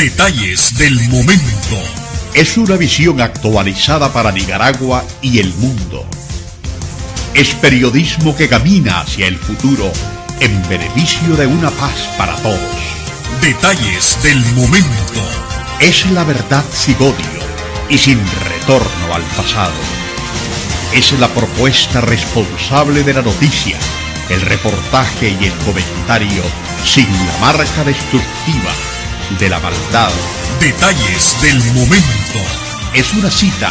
Detalles del momento. Es una visión actualizada para Nicaragua y el mundo. Es periodismo que camina hacia el futuro en beneficio de una paz para todos. Detalles del momento. Es la verdad sin odio y sin retorno al pasado. Es la propuesta responsable de la noticia, el reportaje y el comentario sin la marca destructiva de la maldad. Detalles del momento. Es una cita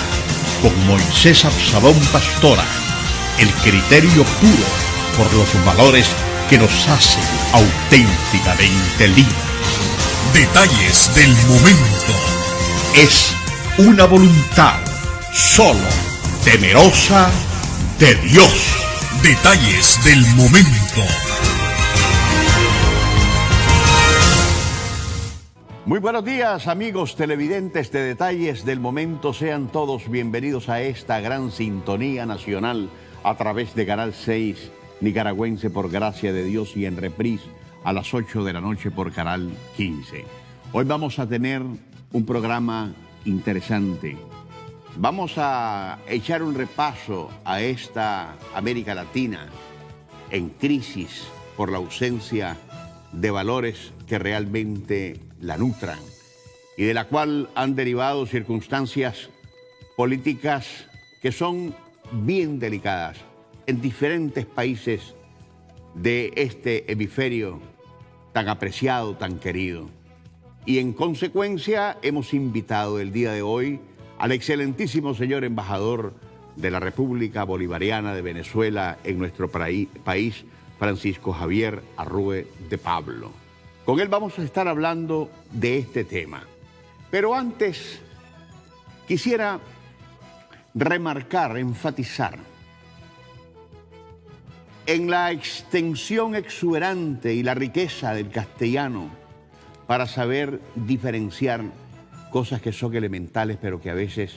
con Moisés Absalón Pastora, el criterio puro por los valores que nos hacen auténticamente libres. Detalles del momento. Es una voluntad solo temerosa de Dios. Detalles del momento. Muy buenos días, amigos televidentes de Detalles del Momento. Sean todos bienvenidos a esta gran sintonía nacional a través de Canal 6 nicaragüense por gracia de Dios y en reprise a las 8 de la noche por Canal 15. Hoy vamos a tener un programa interesante. Vamos a echar un repaso a esta América Latina en crisis por la ausencia de valores que realmente la nutran y de la cual han derivado circunstancias políticas que son bien delicadas en diferentes países de este hemisferio tan apreciado, tan querido. Y en consecuencia hemos invitado el día de hoy al excelentísimo señor embajador de la República Bolivariana de Venezuela en nuestro país, Francisco Javier Arrue de Pablo. Con él vamos a estar hablando de este tema. Pero antes quisiera remarcar, enfatizar en la extensión exuberante y la riqueza del castellano para saber diferenciar cosas que son elementales, pero que a veces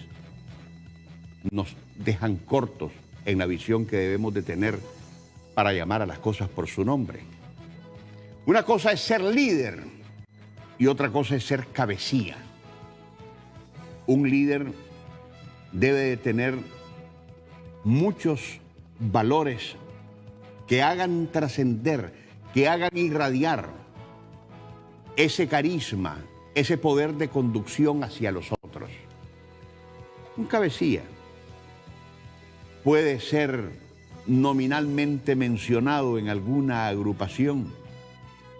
nos dejan cortos en la visión que debemos de tener para llamar a las cosas por su nombre. Una cosa es ser líder y otra cosa es ser cabecilla. Un líder debe de tener muchos valores que hagan trascender, que hagan irradiar ese carisma, ese poder de conducción hacia los otros. Un cabecilla puede ser nominalmente mencionado en alguna agrupación,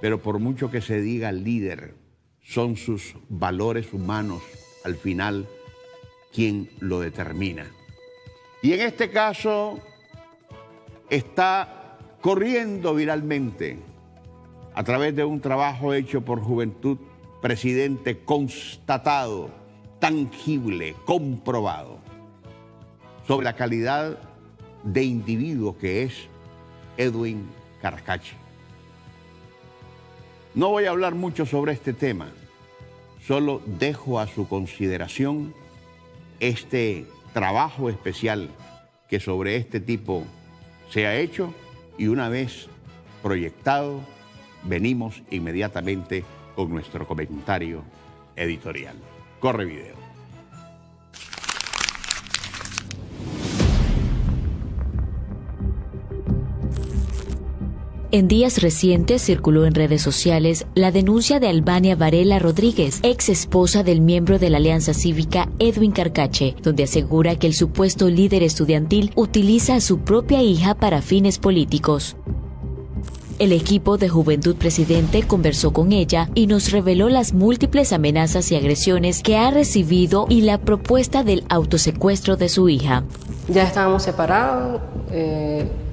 pero por mucho que se diga líder, son sus valores humanos al final quien lo determina. Y en este caso está corriendo viralmente a través de un trabajo hecho por Juventud Presidente, constatado, tangible, comprobado, sobre la calidad de individuo que es Edwin Carcache. No voy a hablar mucho sobre este tema, solo dejo a su consideración este trabajo especial que sobre este tipo se ha hecho y una vez proyectado, venimos inmediatamente con nuestro comentario editorial. Corre video. En días recientes circuló en redes sociales la denuncia de Albania Varela Rodríguez, ex esposa del miembro de la Alianza Cívica Edwin Carcache, donde asegura que el supuesto líder estudiantil utiliza a su propia hija para fines políticos. El equipo de Juventud Presidente conversó con ella y nos reveló las múltiples amenazas y agresiones que ha recibido y la propuesta del autosecuestro de su hija. Ya estábamos separados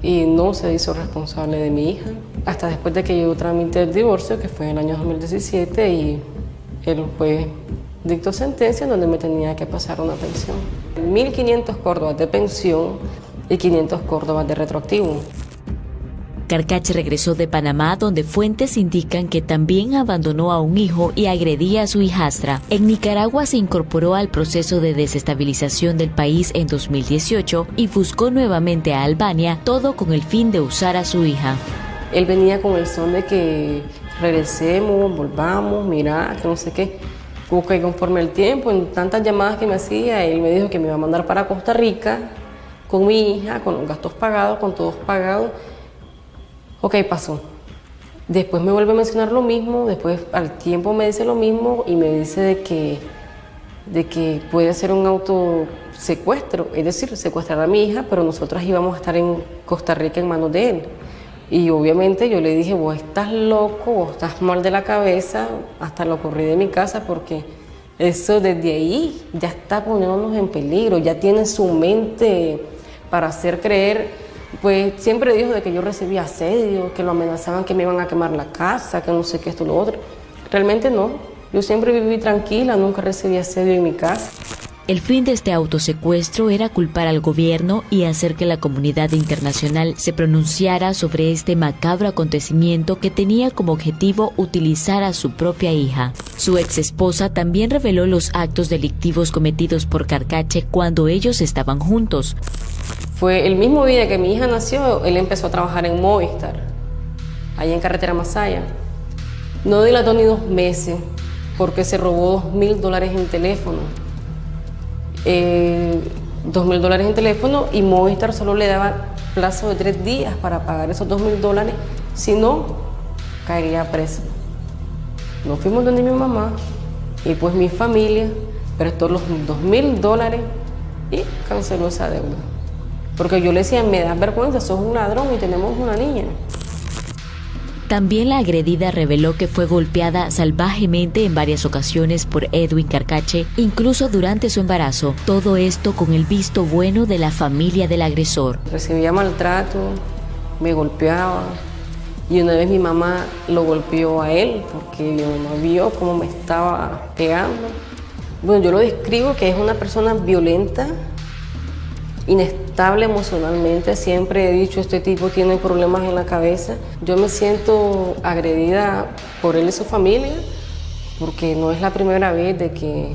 y no se hizo responsable de mi hija hasta después de que yo tramité el divorcio, que fue en el año 2017, y el juez dictó sentencia en donde me tenía que pasar una pensión. 1.500 córdobas de pensión y 500 córdobas de retroactivo. Carcache regresó de Panamá, donde fuentes indican que también abandonó a un hijo y agredía a su hijastra. En Nicaragua se incorporó al proceso de desestabilización del país en 2018 y buscó nuevamente a Albania, todo con el fin de usar a su hija. Él venía con el son de que regresemos, volvamos, mira, que no sé qué. Ok, conforme el tiempo, en tantas llamadas que me hacía, él me dijo que me iba a mandar para Costa Rica con mi hija, con los gastos pagados, con todos pagados. Ok, pasó. Después me vuelve a mencionar lo mismo, después al tiempo me dice lo mismo y me dice de que puede ser un autosecuestro, es decir, secuestrar a mi hija, pero nosotras íbamos a estar en Costa Rica en manos de él. Y obviamente yo le dije, vos estás loco, vos estás mal de la cabeza, hasta lo corrí de mi casa porque eso desde ahí ya está poniéndonos en peligro, ya tiene su mente para hacer creer, pues siempre dijo de que yo recibía asedio, que lo amenazaban que me iban a quemar la casa, que no sé qué, esto, lo otro. Realmente no, yo siempre viví tranquila, nunca recibí asedio en mi casa. El fin de este autosecuestro era culpar al gobierno y hacer que la comunidad internacional se pronunciara sobre este macabro acontecimiento que tenía como objetivo utilizar a su propia hija. Su exesposa también reveló los actos delictivos cometidos por Carcache cuando ellos estaban juntos. Fue el mismo día que mi hija nació, él empezó a trabajar en Movistar, ahí en Carretera Masaya. No dilató ni 2 meses porque se robó $2.000 en teléfono. $2.000 en teléfono y Movistar solo le daba plazo de 3 días para pagar esos $2.000, si no, caería preso. Nos fuimos donde mi mamá y pues mi familia prestó los $2.000 y canceló esa deuda. Porque yo le decía, me das vergüenza, sos un ladrón y tenemos una niña. También la agredida reveló que fue golpeada salvajemente en varias ocasiones por Edwin Carcache, incluso durante su embarazo. Todo esto con el visto bueno de la familia del agresor. Recibía maltrato, me golpeaba y una vez mi mamá lo golpeó a él porque mi mamá vio cómo me estaba pegando. Bueno, yo lo describo que es una persona violenta, inestable emocionalmente. Siempre he dicho, este tipo tiene problemas en la cabeza. Yo me siento agredida por él y su familia porque no es la primera vez de que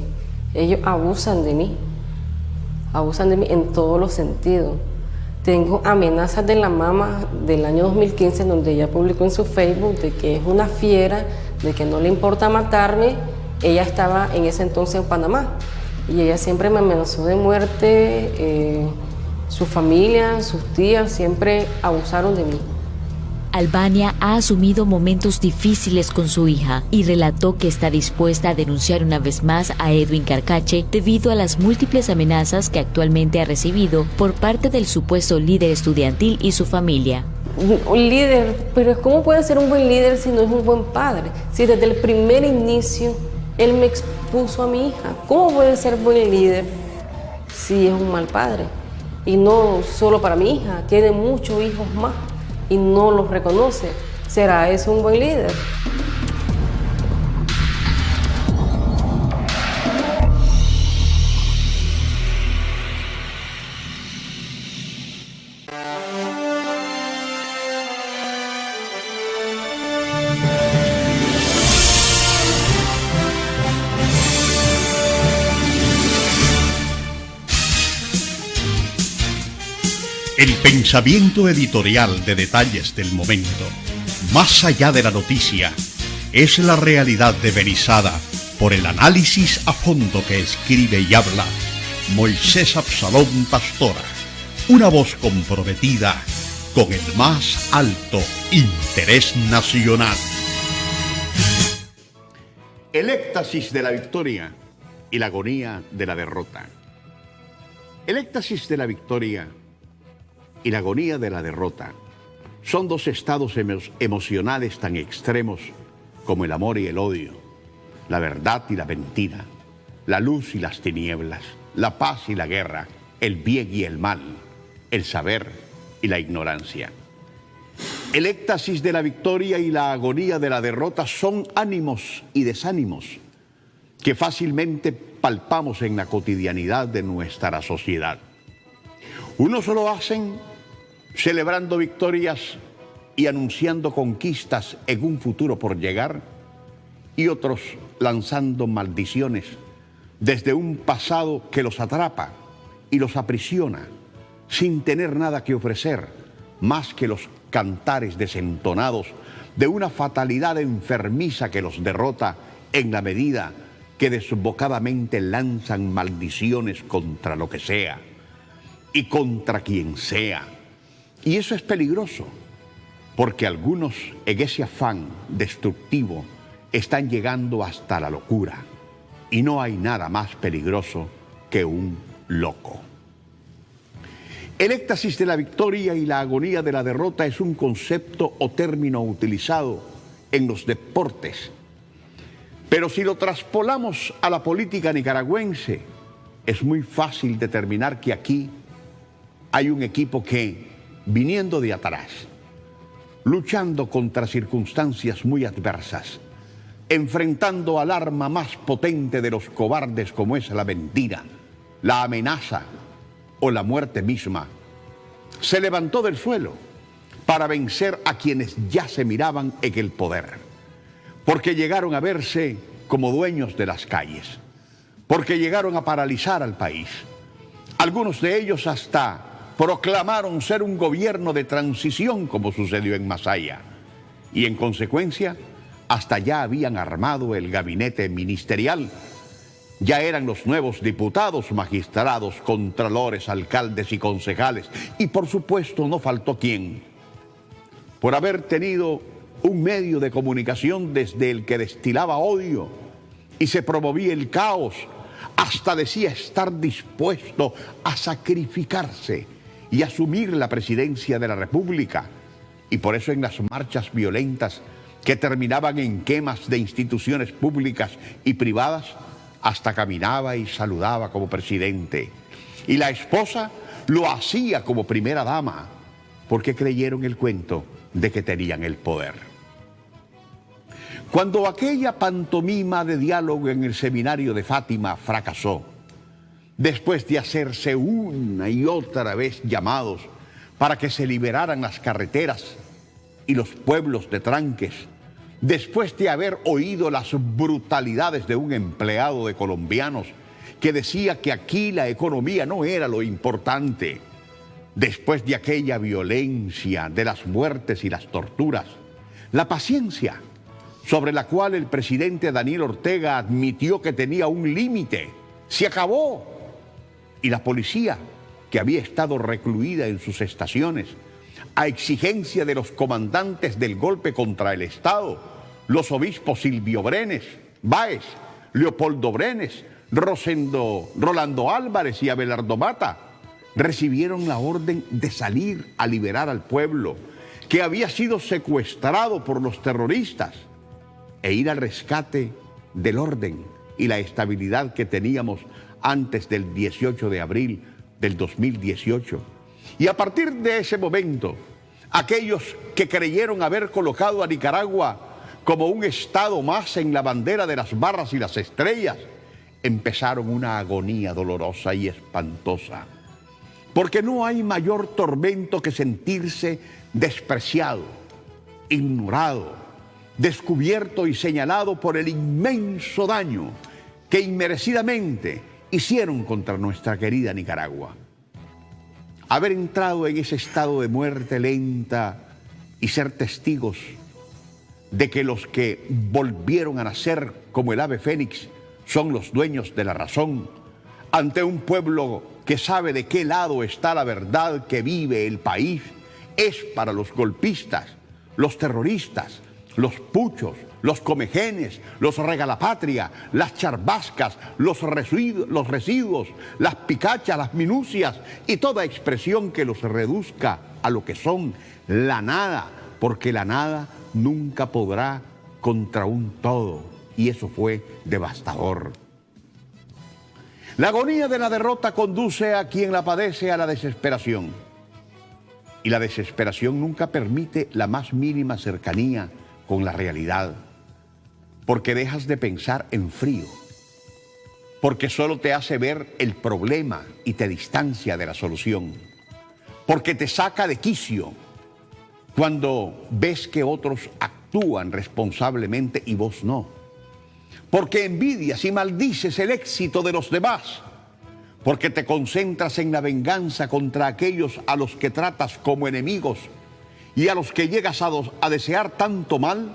ellos abusan de mí en todos los sentidos. Tengo amenazas de la mamá del año 2015 en donde ella publicó en su Facebook de que es una fiera, de que no le importa matarme. Ella estaba en ese entonces en Panamá y ella siempre me amenazó de muerte. Su familia, sus tías siempre abusaron de mí. Albania ha asumido momentos difíciles con su hija y relató que está dispuesta a denunciar una vez más a Edwin Carcache debido a las múltiples amenazas que actualmente ha recibido por parte del supuesto líder estudiantil y su familia. Un líder, pero ¿cómo puede ser un buen líder si no es un buen padre? Si desde el primer inicio él me expuso a mi hija, ¿cómo puede ser buen líder si es un mal padre? Y no solo para mi hija, tiene muchos hijos más y no los reconoce. ¿Será eso un buen líder? El pensamiento editorial de Detalles del Momento, más allá de la noticia, es la realidad devenizada por el análisis a fondo que escribe y habla Moisés Absalón Pastora, una voz comprometida con el más alto interés nacional. El éxtasis de la victoria y la agonía de la derrota. El éxtasis de la victoria y la agonía de la derrota son 2 estados emocionales tan extremos como el amor y el odio, la verdad y la mentira, la luz y las tinieblas, la paz y la guerra, el bien y el mal, el saber y la ignorancia. El éxtasis de la victoria y la agonía de la derrota son ánimos y desánimos que fácilmente palpamos en la cotidianidad de nuestra sociedad. Unos lo hacen celebrando victorias y anunciando conquistas en un futuro por llegar, y otros lanzando maldiciones desde un pasado que los atrapa y los aprisiona sin tener nada que ofrecer más que los cantares desentonados de una fatalidad enfermiza que los derrota en la medida que desbocadamente lanzan maldiciones contra lo que sea y contra quien sea. Y eso es peligroso, porque algunos en ese afán destructivo están llegando hasta la locura. Y no hay nada más peligroso que un loco. El éxtasis de la victoria y la agonía de la derrota es un concepto o término utilizado en los deportes. Pero si lo traspolamos a la política nicaragüense, es muy fácil determinar que aquí hay un equipo que, viniendo de atrás, luchando contra circunstancias muy adversas, enfrentando al arma más potente de los cobardes como es la mentira, la amenaza o la muerte misma, se levantó del suelo para vencer a quienes ya se miraban en el poder, porque llegaron a verse como dueños de las calles, porque llegaron a paralizar al país. Algunos de ellos hasta proclamaron ser un gobierno de transición, como sucedió en Masaya, y en consecuencia hasta ya habían armado el gabinete ministerial. Ya eran los nuevos diputados, magistrados, contralores, alcaldes y concejales. Y por supuesto no faltó quien, por haber tenido un medio de comunicación desde el que destilaba odio y se promovía el caos, hasta decía estar dispuesto a sacrificarse y asumir la presidencia de la República. Y por eso en las marchas violentas que terminaban en quemas de instituciones públicas y privadas, hasta caminaba y saludaba como presidente. Y la esposa lo hacía como primera dama, porque creyeron el cuento de que tenían el poder. Cuando aquella pantomima de diálogo en el seminario de Fátima fracasó, después de hacerse una y otra vez llamados para que se liberaran las carreteras y los pueblos de tranques, después de haber oído las brutalidades de un empleado de Colombianos que decía que aquí la economía no era lo importante, después de aquella violencia, de las muertes y las torturas, la paciencia sobre la cual el presidente Daniel Ortega admitió que tenía un límite, se acabó. Y la policía, que había estado recluida en sus estaciones, a exigencia de los comandantes del golpe contra el Estado, los obispos Silvio Brenes, Báez, Leopoldo Brenes, Rolando Álvarez y Abelardo Mata, recibieron la orden de salir a liberar al pueblo que había sido secuestrado por los terroristas e ir al rescate del orden y la estabilidad que teníamos antes del 18 de abril del 2018. Y a partir de ese momento, aquellos que creyeron haber colocado a Nicaragua como un estado más en la bandera de las barras y las estrellas, empezaron una agonía dolorosa y espantosa. Porque no hay mayor tormento que sentirse despreciado, ignorado, descubierto y señalado por el inmenso daño que inmerecidamente hicieron contra nuestra querida Nicaragua. Haber entrado en ese estado de muerte lenta y ser testigos de que los que volvieron a nacer como el ave fénix son los dueños de la razón, ante un pueblo que sabe de qué lado está la verdad que vive el país, es para los golpistas, los terroristas, los puchos, los comejenes, los regalapatria, las charbascas, los residuos, las picachas, las minucias y toda expresión que los reduzca a lo que son, la nada, porque la nada nunca podrá contra un todo, y eso fue devastador. La agonía de la derrota conduce a quien la padece a la desesperación, y la desesperación nunca permite la más mínima cercanía con la realidad, porque dejas de pensar en frío, porque solo te hace ver el problema y te distancia de la solución, porque te saca de quicio cuando ves que otros actúan responsablemente y vos no, porque envidias y maldices el éxito de los demás, porque te concentras en la venganza contra aquellos a los que tratas como enemigos y a los que llegas a desear tanto mal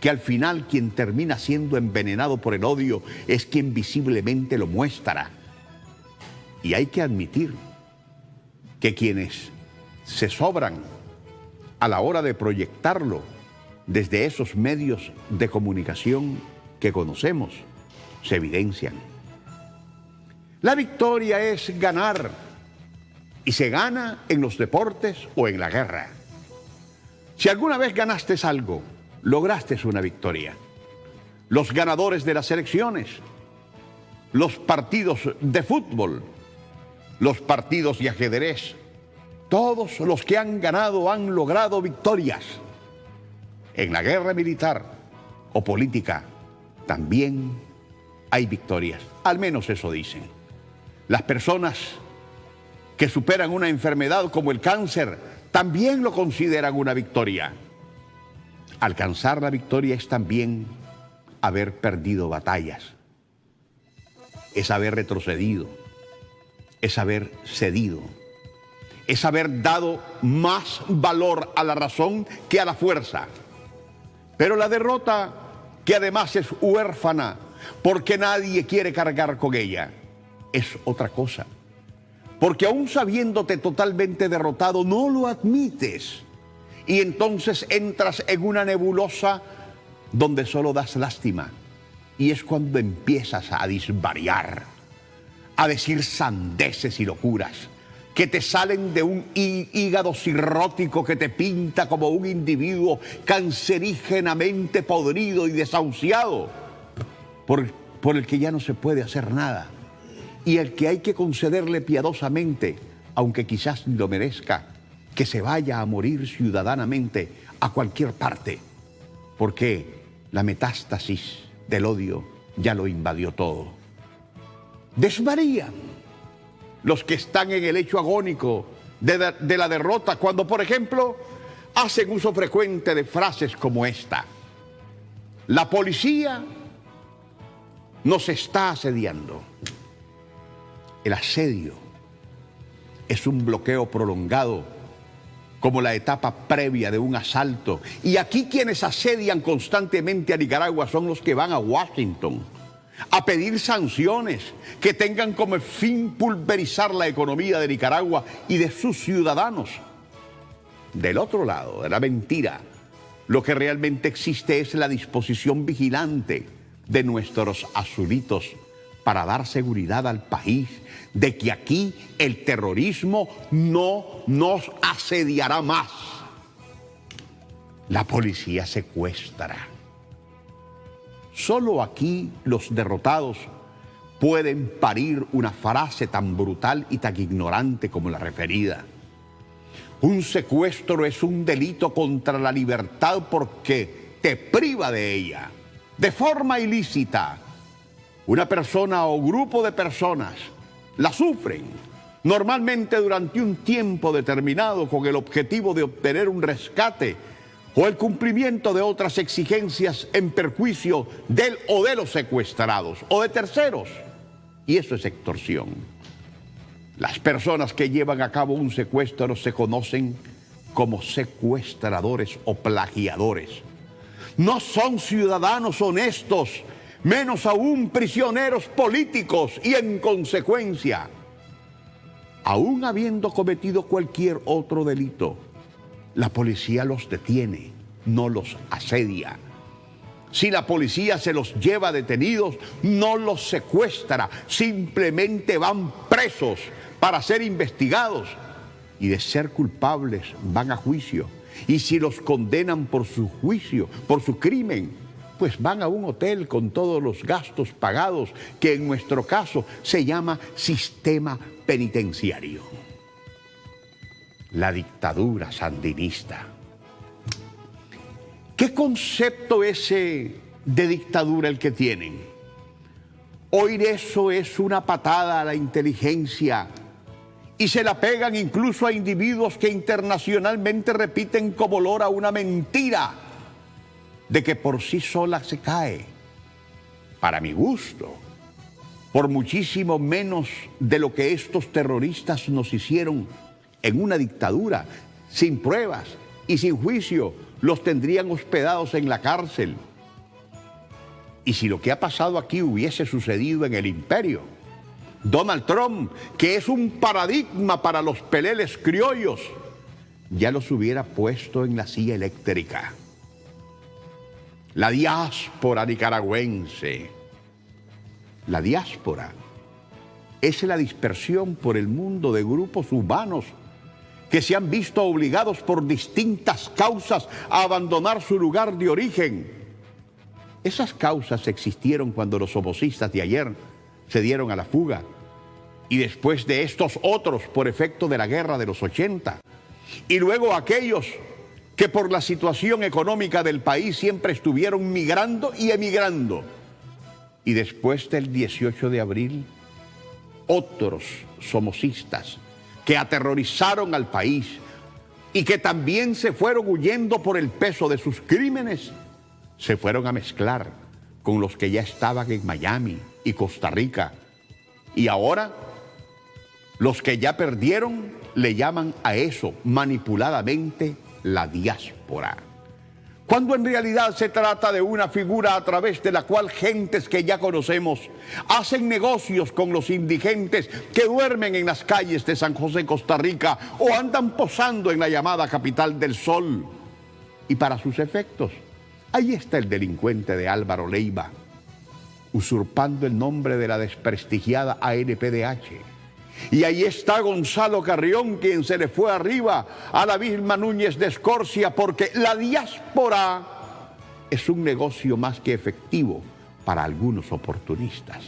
que al final quien termina siendo envenenado por el odio es quien visiblemente lo muestra. Y hay que admitir que quienes se sobran a la hora de proyectarlo desde esos medios de comunicación que conocemos, se evidencian. La victoria es ganar, y se gana en los deportes o en la guerra. Si alguna vez ganaste algo, lograste una victoria. Los ganadores de las elecciones, los partidos de fútbol, los partidos de ajedrez, todos los que han ganado han logrado victorias. En la guerra militar o política también hay victorias, al menos eso dicen. Las personas que superan una enfermedad como el cáncer también lo consideran una victoria. Alcanzar la victoria es también haber perdido batallas, es haber retrocedido, es haber cedido, es haber dado más valor a la razón que a la fuerza. Pero la derrota, que además es huérfana porque nadie quiere cargar con ella, es otra cosa. Porque aún sabiéndote totalmente derrotado, no lo admites. Y entonces entras en una nebulosa donde solo das lástima. Y es cuando empiezas a disvariar, a decir sandeces y locuras, que te salen de un hígado cirrótico que te pinta como un individuo cancerígenamente podrido y desahuciado, por el que ya no se puede hacer nada. Y el que hay que concederle piadosamente, aunque quizás ni lo merezca, que se vaya a morir ciudadanamente a cualquier parte, porque la metástasis del odio ya lo invadió todo. Desvarían los que están en el hecho agónico de la derrota, cuando, por ejemplo, hacen uso frecuente de frases como esta: la policía nos está asediando. El asedio es un bloqueo prolongado, como la etapa previa de un asalto. Y aquí quienes asedian constantemente a Nicaragua son los que van a Washington a pedir sanciones que tengan como fin pulverizar la economía de Nicaragua y de sus ciudadanos. Del otro lado de la mentira, lo que realmente existe es la disposición vigilante de nuestros azulitos para dar seguridad al país de que aquí el terrorismo no nos asediará más. La policía secuestra. Solo aquí los derrotados pueden parir una frase tan brutal y tan ignorante como la referida. Un secuestro es un delito contra la libertad porque te priva de ella, de forma ilícita. Una persona o grupo de personas la sufren, normalmente durante un tiempo determinado, con el objetivo de obtener un rescate o el cumplimiento de otras exigencias en perjuicio del o de los secuestrados o de terceros. Y eso es extorsión. Las personas que llevan a cabo un secuestro se conocen como secuestradores o plagiadores. No son ciudadanos honestos, menos aún prisioneros políticos, y en consecuencia, aún habiendo cometido cualquier otro delito, la policía los detiene, no los asedia. Si la policía se los lleva detenidos, no los secuestra, simplemente van presos para ser investigados y de ser culpables van a juicio. Y si los condenan por su juicio, por su crimen, pues van a un hotel con todos los gastos pagados, que en nuestro caso se llama sistema penitenciario. La dictadura sandinista. ¿Qué concepto ese de dictadura el que tienen? Oír eso es una patada a la inteligencia y se la pegan incluso a individuos que internacionalmente repiten como lora una mentira de que por sí sola se cae. Para mi gusto, por muchísimo menos de lo que estos terroristas nos hicieron en una dictadura, sin pruebas y sin juicio, los tendrían hospedados en la cárcel ¿Y si lo que ha pasado aquí hubiese sucedido en el imperio? Donald Trump, que es un paradigma para los peleles criollos, ya los hubiera puesto en la silla eléctrica. La diáspora nicaragüense. La diáspora es la dispersión por el mundo de grupos humanos que se han visto obligados por distintas causas a abandonar su lugar de origen. Esas causas existieron cuando los somocistas de ayer se dieron a la fuga, y después de estos otros por efecto de la guerra de los 80, y luego aquellos que por la situación económica del país siempre estuvieron migrando y emigrando. Y después del 18 de abril, otros somocistas que aterrorizaron al país y que también se fueron huyendo por el peso de sus crímenes, se fueron a mezclar con los que ya estaban en Miami y Costa Rica. Y ahora, los que ya perdieron le llaman a eso manipuladamente la diáspora, cuando en realidad se trata de una figura a través de la cual gentes que ya conocemos hacen negocios con los indigentes que duermen en las calles de San José, Costa Rica, o andan posando en la llamada capital del sol. Y para sus efectos, ahí está el delincuente de Álvaro Leiva, usurpando el nombre de la desprestigiada ANPDH. Y ahí está Gonzalo Carrión, quien se le fue arriba a la Vilma Núñez de Escorcia, porque la diáspora es un negocio más que efectivo para algunos oportunistas.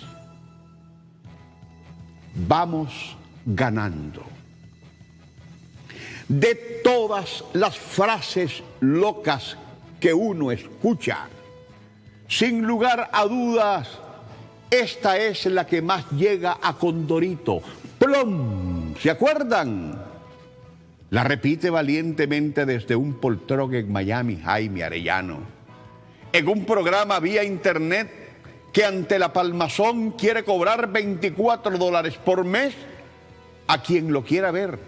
Vamos ganando. De todas las frases locas que uno escucha, sin lugar a dudas, esta es la que más llega a Condorito. ¡Plum! ¿Se acuerdan? La repite valientemente desde un poltrón en Miami, Jaime Arellano, en un programa vía internet que ante la palmazón quiere cobrar $24 por mes a quien lo quiera ver.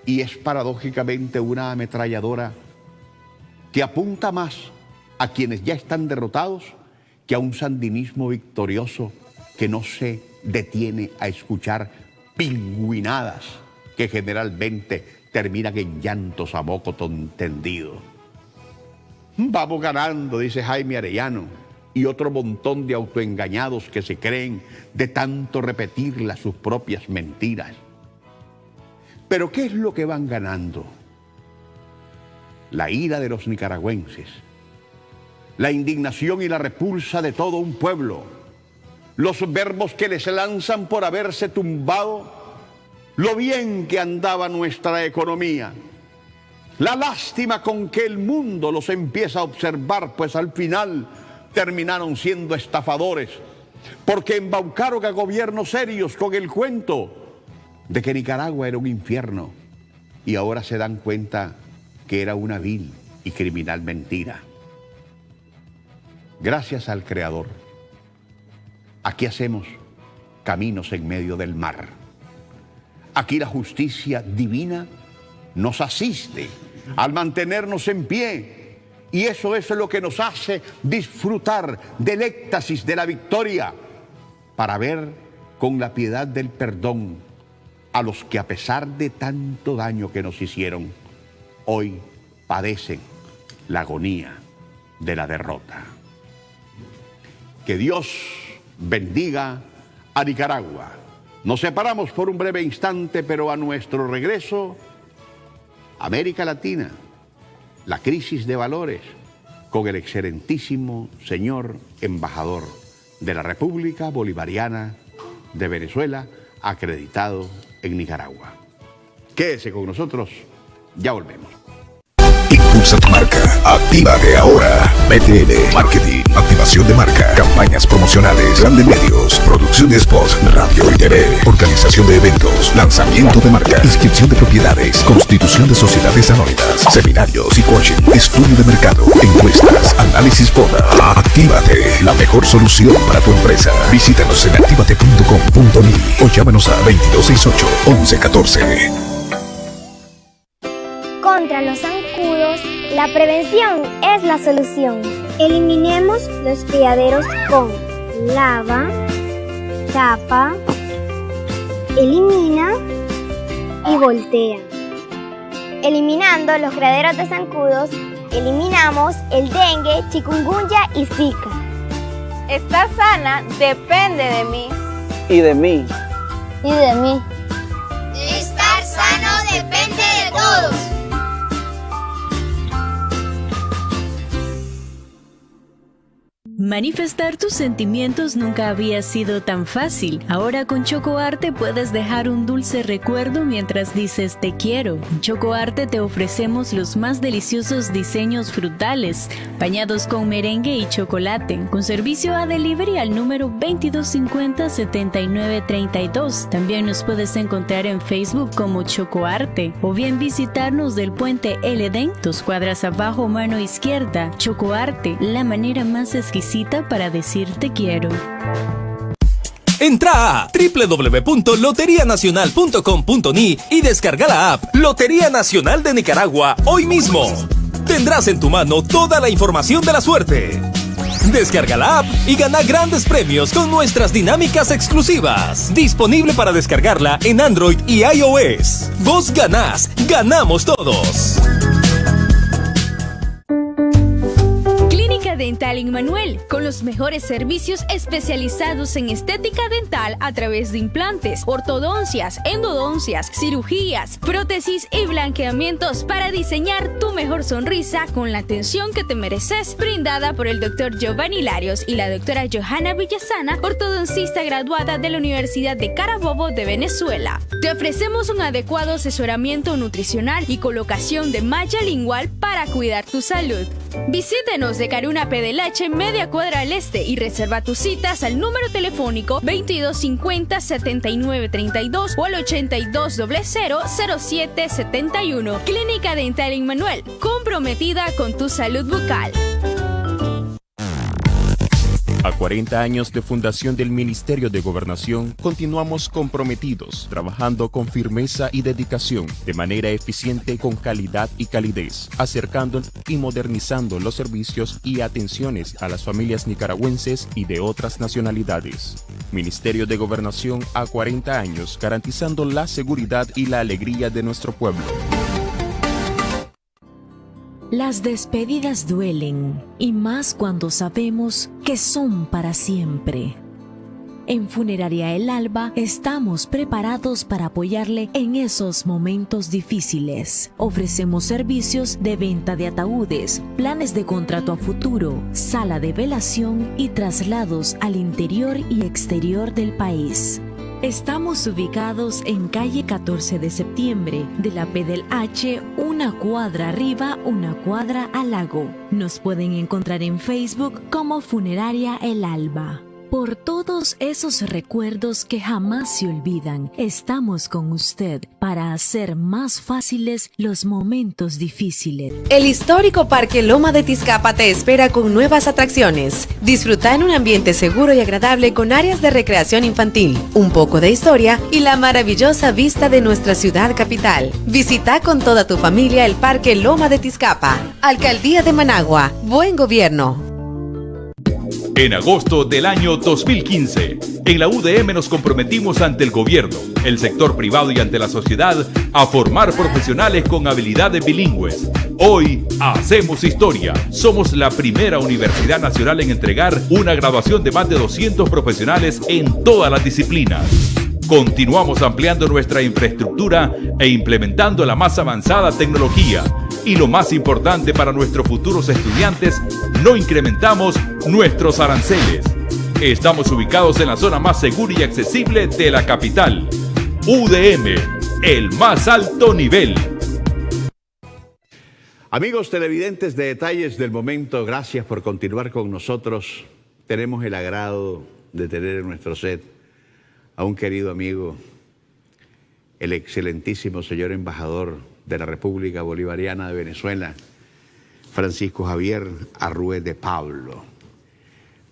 Y es paradójicamente una ametralladora que apunta más a quienes ya están derrotados que a un sandinismo victorioso que no se detiene a escuchar pingüinadas que generalmente terminan en llantos a moco tendido. Vamos ganando, dice Jaime Arellano, y otro montón de autoengañados que se creen de tanto repetirlas sus propias mentiras. Pero ¿qué es lo que van ganando? La ira de los nicaragüenses, la indignación y la repulsa de todo un pueblo, los verbos que les lanzan por haberse tumbado lo bien que andaba nuestra economía, la lástima con que el mundo los empieza a observar, pues al final terminaron siendo estafadores, porque embaucaron a gobiernos serios con el cuento de que Nicaragua era un infierno, y ahora se dan cuenta que era una vil y criminal mentira. Gracias al Creador, aquí hacemos caminos en medio del mar. Aquí la justicia divina nos asiste al mantenernos en pie, y eso es lo que nos hace disfrutar del éxtasis de la victoria, para ver con la piedad del perdón a los que, a pesar de tanto daño que nos hicieron, hoy padecen la agonía de la derrota. Que Dios bendiga a Nicaragua. Nos separamos por un breve instante, pero a nuestro regreso, América Latina, la crisis de valores, con el excelentísimo señor embajador de la República Bolivariana de Venezuela, acreditado en Nicaragua. Quédese con nosotros, ya volvemos. Impulsa tu marca. Actívate ahora. BTL Marketing. Activación de marca. Campañas promocionales. Grandes medios. Producción de spots. Radio y TV. Organización de eventos. Lanzamiento de marca. Inscripción de propiedades. Constitución de sociedades anónimas. Seminarios y coaching. Estudio de mercado. Encuestas. Análisis FODA. Actívate. La mejor solución para tu empresa. Visítanos en activate.com.ni o llámanos a 2268-1114. contra los zancudos, la prevención es la solución. Eliminemos los criaderos con lava, tapa, elimina y voltea. Eliminando los criaderos de zancudos, eliminamos el dengue, chikungunya y zika. Estar sana depende de mí. Y de mí. Y de mí. Estar sano depende de todos. Manifestar tus sentimientos nunca había sido tan fácil. Ahora con Chocoarte puedes dejar un dulce recuerdo mientras dices te quiero. En Chocoarte te ofrecemos los más deliciosos diseños frutales, bañados con merengue y chocolate, con servicio a delivery al número 2250-7932. También nos puedes encontrar en Facebook como Chocoarte, o bien visitarnos del puente El Edén, 2 cuadras abajo, mano izquierda. Chocoarte, la manera más exquisita para decir te quiero. Entra a www.loterianacional.com.ni y descarga la app Lotería Nacional de Nicaragua hoy mismo. Tendrás en tu mano toda la información de la suerte. Descarga la app y gana grandes premios con nuestras dinámicas exclusivas. Disponible para descargarla en Android y iOS. Vos ganás, ganamos todos. Dental Immanuel, con los mejores servicios especializados en estética dental a través de implantes, ortodoncias, endodoncias, cirugías, prótesis y blanqueamientos para diseñar tu mejor sonrisa con la atención que te mereces, brindada por el Dr. Giovanni Larios y la doctora Johanna Villasana, ortodoncista graduada de la Universidad de Carabobo de Venezuela. Te ofrecemos un adecuado asesoramiento nutricional y colocación de malla lingual para cuidar tu salud. Visítenos de Caruna PDLH, media cuadra al este, y reserva tus citas al número telefónico 2250-7932 o al 8200-0771. Clínica Dental Immanuel, comprometida con tu salud bucal. A 40 años de fundación del Ministerio de Gobernación, continuamos comprometidos, trabajando con firmeza y dedicación, de manera eficiente, con calidad y calidez, acercando y modernizando los servicios y atenciones a las familias nicaragüenses y de otras nacionalidades. Ministerio de Gobernación a 40 años, garantizando la seguridad y la alegría de nuestro pueblo. Las despedidas duelen, y más cuando sabemos que son para siempre. En Funeraria El Alba estamos preparados para apoyarle en esos momentos difíciles. Ofrecemos servicios de venta de ataúdes, planes de contrato a futuro, sala de velación y traslados al interior y exterior del país. Estamos ubicados en calle 14 de septiembre, de la PDLH, 1 cuadra arriba, 1 cuadra al lago. Nos pueden encontrar en Facebook como Funeraria El Alba. Por todos esos recuerdos que jamás se olvidan, estamos con usted para hacer más fáciles los momentos difíciles. El histórico Parque Loma de Tizcapa te espera con nuevas atracciones. Disfruta en un ambiente seguro y agradable con áreas de recreación infantil, un poco de historia y la maravillosa vista de nuestra ciudad capital. Visita con toda tu familia el Parque Loma de Tizcapa. Alcaldía de Managua. Buen gobierno. En agosto del año 2015, en la UDM nos comprometimos ante el gobierno, el sector privado y ante la sociedad a formar profesionales con habilidades bilingües. Hoy hacemos historia. Somos la primera universidad nacional en entregar una graduación de más de 200 profesionales en todas las disciplinas. Continuamos ampliando nuestra infraestructura e implementando la más avanzada tecnología. Y lo más importante para nuestros futuros estudiantes, no incrementamos nuestros aranceles. Estamos ubicados en la zona más segura y accesible de la capital. UDM, el más alto nivel. Amigos televidentes de Detalles del Momento, gracias por continuar con nosotros. Tenemos el agrado de tener en nuestro set a un querido amigo, el excelentísimo señor embajador de la República Bolivariana de Venezuela, Francisco Javier Arrué de Pablo.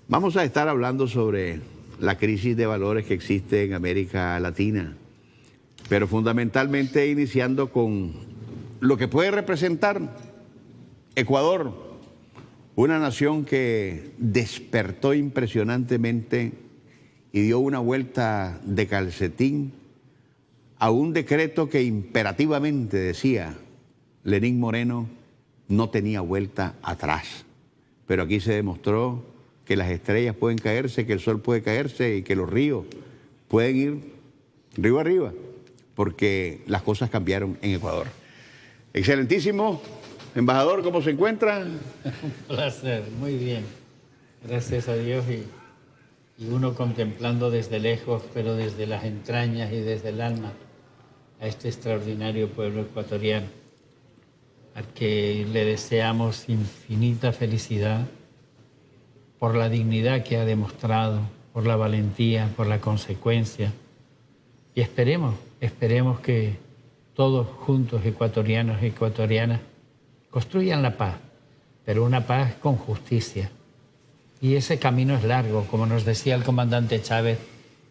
Vamos a estar hablando sobre la crisis de valores que existe en América Latina, pero fundamentalmente iniciando con lo que puede representar Ecuador, una nación que despertó impresionantemente y dio una vuelta de calcetín a un decreto que imperativamente decía Lenín Moreno no tenía vuelta atrás. Pero aquí se demostró que las estrellas pueden caerse, que el sol puede caerse y que los ríos pueden ir río arriba, porque las cosas cambiaron en Ecuador. Excelentísimo embajador, ¿cómo se encuentra? Un placer, muy bien. Gracias a Dios y uno contemplando desde lejos, pero desde las entrañas y desde el alma, a este extraordinario pueblo ecuatoriano, al que le deseamos infinita felicidad por la dignidad que ha demostrado, por la valentía, por la consecuencia. Y esperemos que todos juntos, ecuatorianos y ecuatorianas, construyan la paz, pero una paz con justicia. Y ese camino es largo, como nos decía el comandante Chávez,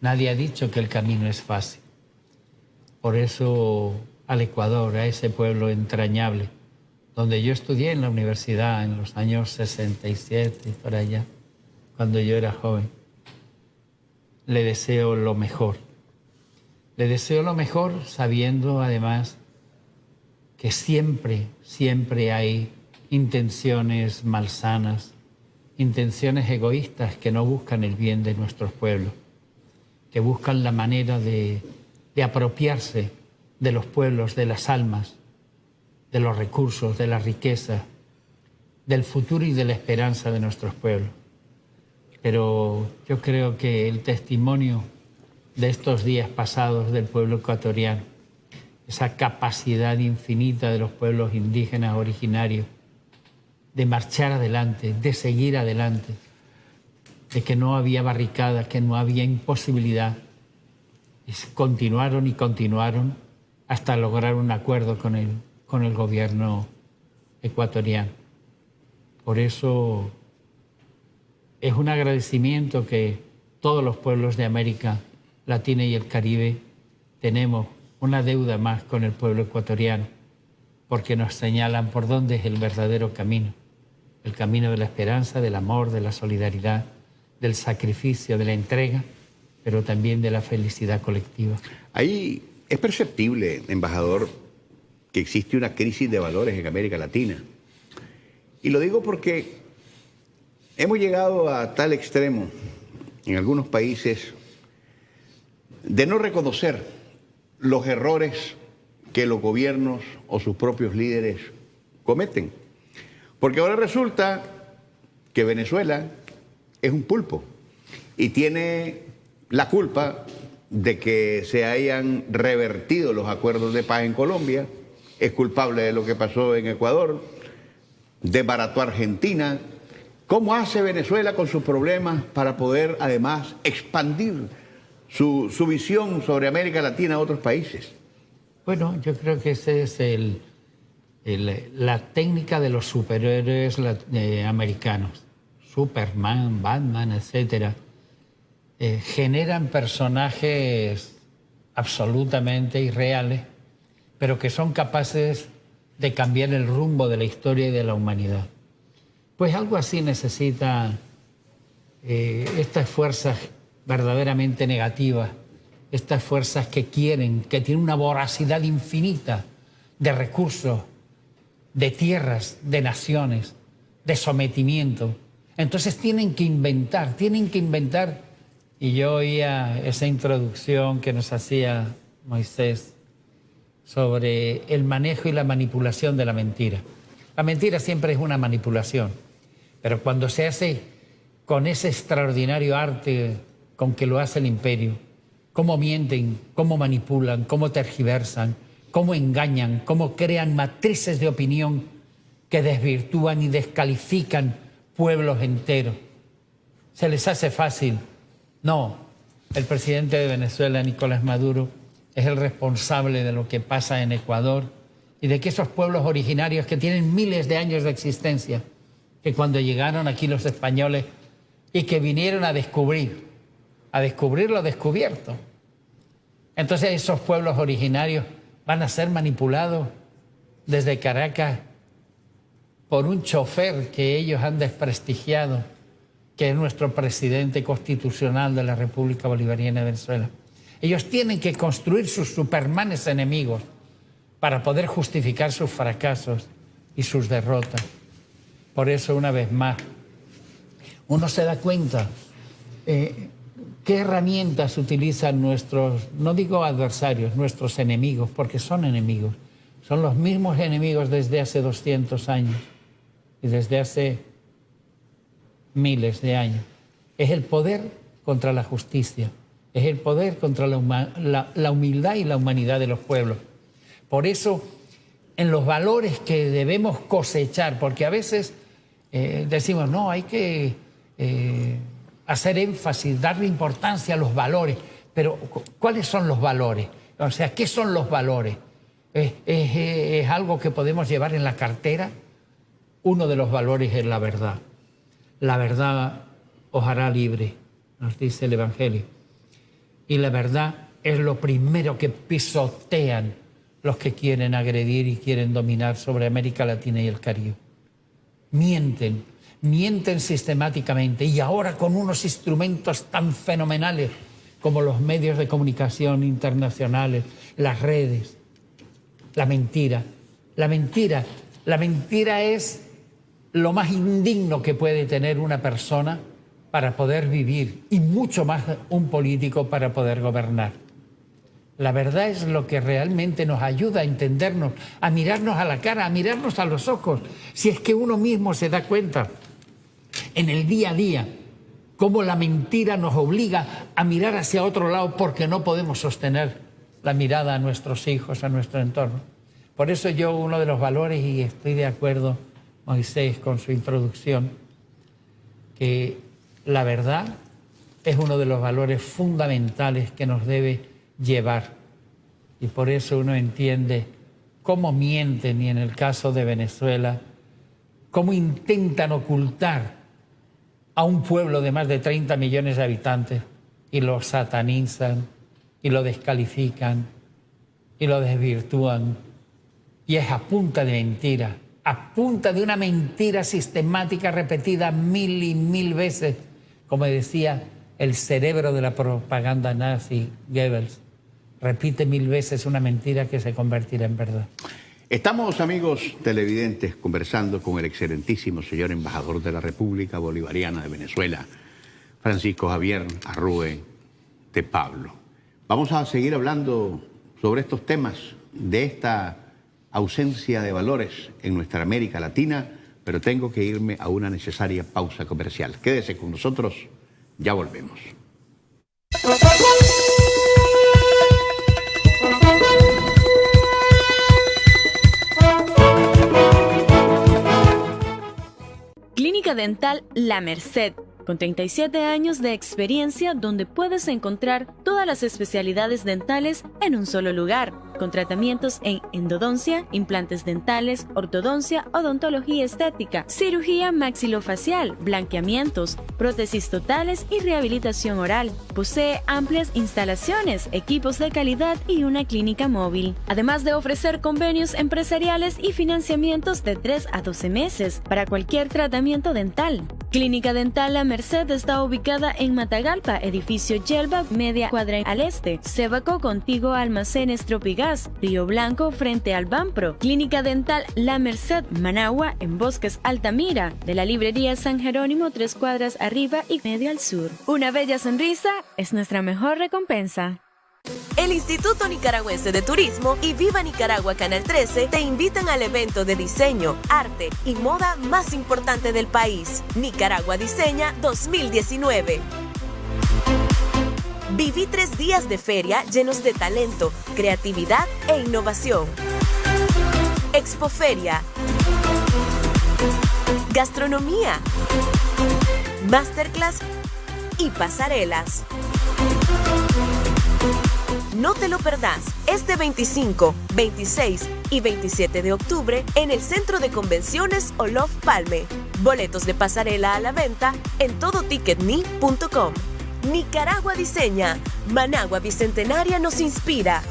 nadie ha dicho que el camino es fácil. Por eso al Ecuador, a ese pueblo entrañable, donde yo estudié en la universidad en los años 67 y por allá, cuando yo era joven, le deseo lo mejor. Le deseo lo mejor sabiendo además que siempre hay intenciones malsanas, intenciones egoístas que no buscan el bien de nuestros pueblos, que buscan la manera de apropiarse de los pueblos, de las almas, de los recursos, de la riqueza, del futuro y de la esperanza de nuestros pueblos. Pero yo creo que el testimonio de estos días pasados del pueblo ecuatoriano, esa capacidad infinita de los pueblos indígenas originarios de marchar adelante, de seguir adelante, de que no había barricada, que no había imposibilidad, y continuaron y continuaron hasta lograr un acuerdo con el gobierno ecuatoriano. Por eso es un agradecimiento que todos los pueblos de América Latina y el Caribe tenemos una deuda más con el pueblo ecuatoriano, porque nos señalan por dónde es el verdadero camino, el camino de la esperanza, del amor, de la solidaridad, del sacrificio, de la entrega, pero también de la felicidad colectiva. Ahí es perceptible, embajador, que existe una crisis de valores en América Latina. Y lo digo porque hemos llegado a tal extremo en algunos países de no reconocer los errores que los gobiernos o sus propios líderes cometen. Porque ahora resulta que Venezuela es un pulpo y tiene la culpa de que se hayan revertido los acuerdos de paz en Colombia, es culpable de lo que pasó en Ecuador, desbarató a Argentina. ¿Cómo hace Venezuela con sus problemas para poder además expandir su visión sobre América Latina a otros países? Bueno, yo creo que esa es la técnica de los superhéroes americanos. Superman, Batman, etc. Generan personajes absolutamente irreales, pero que son capaces de cambiar el rumbo de la historia y de la humanidad. Pues algo así necesitan estas fuerzas verdaderamente negativas, estas fuerzas que quieren, que tienen una voracidad infinita de recursos, de tierras, de naciones, de sometimiento. Entonces tienen que inventar. Y yo oía esa introducción que nos hacía Moisés sobre el manejo y la manipulación de la mentira. La mentira siempre es una manipulación, pero cuando se hace con ese extraordinario arte con que lo hace el imperio, cómo mienten, cómo manipulan, cómo tergiversan, cómo engañan, cómo crean matrices de opinión que desvirtúan y descalifican pueblos enteros. ¿Se les hace fácil? No. El presidente de Venezuela, Nicolás Maduro, es el responsable de lo que pasa en Ecuador y de que esos pueblos originarios que tienen miles de años de existencia, que cuando llegaron aquí los españoles y que vinieron a descubrir lo descubierto. Entonces esos pueblos originarios van a ser manipulados desde Caracas por un chofer que ellos han desprestigiado, que es nuestro presidente constitucional de la República Bolivariana de Venezuela. Ellos tienen que construir sus supermanes enemigos para poder justificar sus fracasos y sus derrotas. Por eso, una vez más, uno se da cuenta qué herramientas utilizan nuestros, no digo adversarios, nuestros enemigos, porque son enemigos. Son los mismos enemigos desde hace 200 años y desde hace miles de años. Es el poder contra la justicia, es el poder contra la humildad y la humanidad de los pueblos. Por eso, en los valores que debemos cosechar, porque a veces decimos, no, hay que hacer énfasis, darle importancia a los valores, pero ¿cuáles son los valores? O sea, ¿qué son los valores? ¿Es algo que podemos llevar en la cartera? Uno de los valores es la verdad. La verdad os hará libre, nos dice el Evangelio. Y la verdad es lo primero que pisotean los que quieren agredir y quieren dominar sobre América Latina y el Caribe. Mienten sistemáticamente, y ahora con unos instrumentos tan fenomenales como los medios de comunicación internacionales, las redes. La mentira es lo más indigno que puede tener una persona para poder vivir, y mucho más un político para poder gobernar. La verdad es lo que realmente nos ayuda a entendernos, a mirarnos a la cara, a mirarnos a los ojos, si es que uno mismo se da cuenta en el día a día cómo la mentira nos obliga a mirar hacia otro lado porque no podemos sostener la mirada a nuestros hijos, a nuestro entorno. Por eso yo, uno de los valores, y estoy de acuerdo, Moisés, con su introducción, que la verdad es uno de los valores fundamentales que nos debe llevar. Y por eso uno entiende cómo mienten, y en el caso de Venezuela, cómo intentan ocultar a un pueblo de más de 30 millones de habitantes y lo satanizan y lo descalifican y lo desvirtúan. Y es a punta de mentira, a punta de una mentira sistemática repetida 1000 y 1000 veces, como decía el cerebro de la propaganda nazi, Goebbels. Repite 1000 veces una mentira que se convertirá en verdad. Estamos, amigos televidentes, conversando con el excelentísimo señor embajador de la República Bolivariana de Venezuela, Francisco Javier Arrue de Pablo. Vamos a seguir hablando sobre estos temas de esta ausencia de valores en nuestra América Latina, pero tengo que irme a una necesaria pausa comercial. Quédese con nosotros, ya volvemos. Clínica Dental La Merced, con 37 años de experiencia, donde puedes encontrar todas las especialidades dentales en un solo lugar, con tratamientos en endodoncia, implantes dentales, ortodoncia, odontología estética, cirugía maxilofacial, blanqueamientos, prótesis totales y rehabilitación oral. Posee amplias instalaciones, equipos de calidad y una clínica móvil, además de ofrecer convenios empresariales y financiamientos de 3 a 12 meses para cualquier tratamiento dental. Clínica Dental La Merced está ubicada en Matagalpa, edificio Yelva, media cuadra al este. Cebaco, contiguo a Almacenes Tropigas, Río Blanco, frente al Banpro. Clínica Dental La Merced, Managua, en Bosques Altamira, de la librería San Jerónimo, 3 cuadras arriba y medio al sur. Una bella sonrisa es nuestra mejor recompensa. El Instituto Nicaragüense de Turismo y Viva Nicaragua Canal 13 te invitan al evento de diseño, arte y moda más importante del país, Nicaragua Diseña 2019. Viví 3 días de feria llenos de talento, creatividad e innovación. Expoferia, gastronomía, masterclass y pasarelas. No te lo perdás, este 25, 26 y 27 de octubre en el Centro de Convenciones Olof Palme. Boletos de pasarela a la venta en todoticketme.com. Nicaragua Diseña, Managua Bicentenaria nos inspira.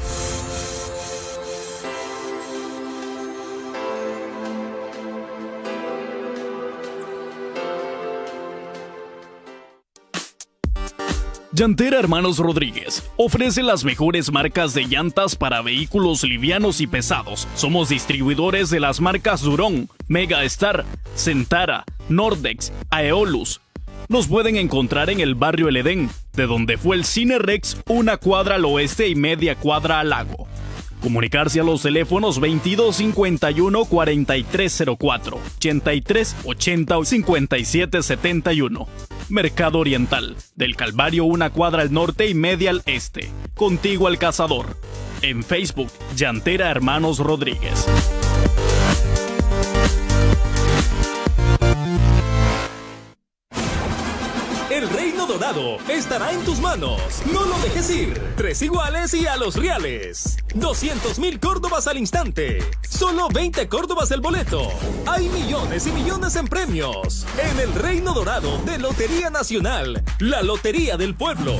Llantera Hermanos Rodríguez ofrece las mejores marcas de llantas para vehículos livianos y pesados. Somos distribuidores de las marcas Durón, Mega Star, Centara, Nordex, Aeolus. Nos pueden encontrar en el barrio El Edén, de donde fue el Cine Rex, una cuadra al oeste y media cuadra al lago. Comunicarse a los teléfonos 2251 4304, 83 80 57 71. Mercado Oriental, del Calvario una cuadra al norte y media al este. Contigo al Cazador. En Facebook, Llantera Hermanos Rodríguez. El Reino Dorado estará en tus manos. No lo dejes ir. 3 iguales y a los reales. 200,000 córdobas al instante. Solo 20 córdobas el boleto. Hay millones y millones en premios. En el Reino Dorado de Lotería Nacional. La Lotería del Pueblo.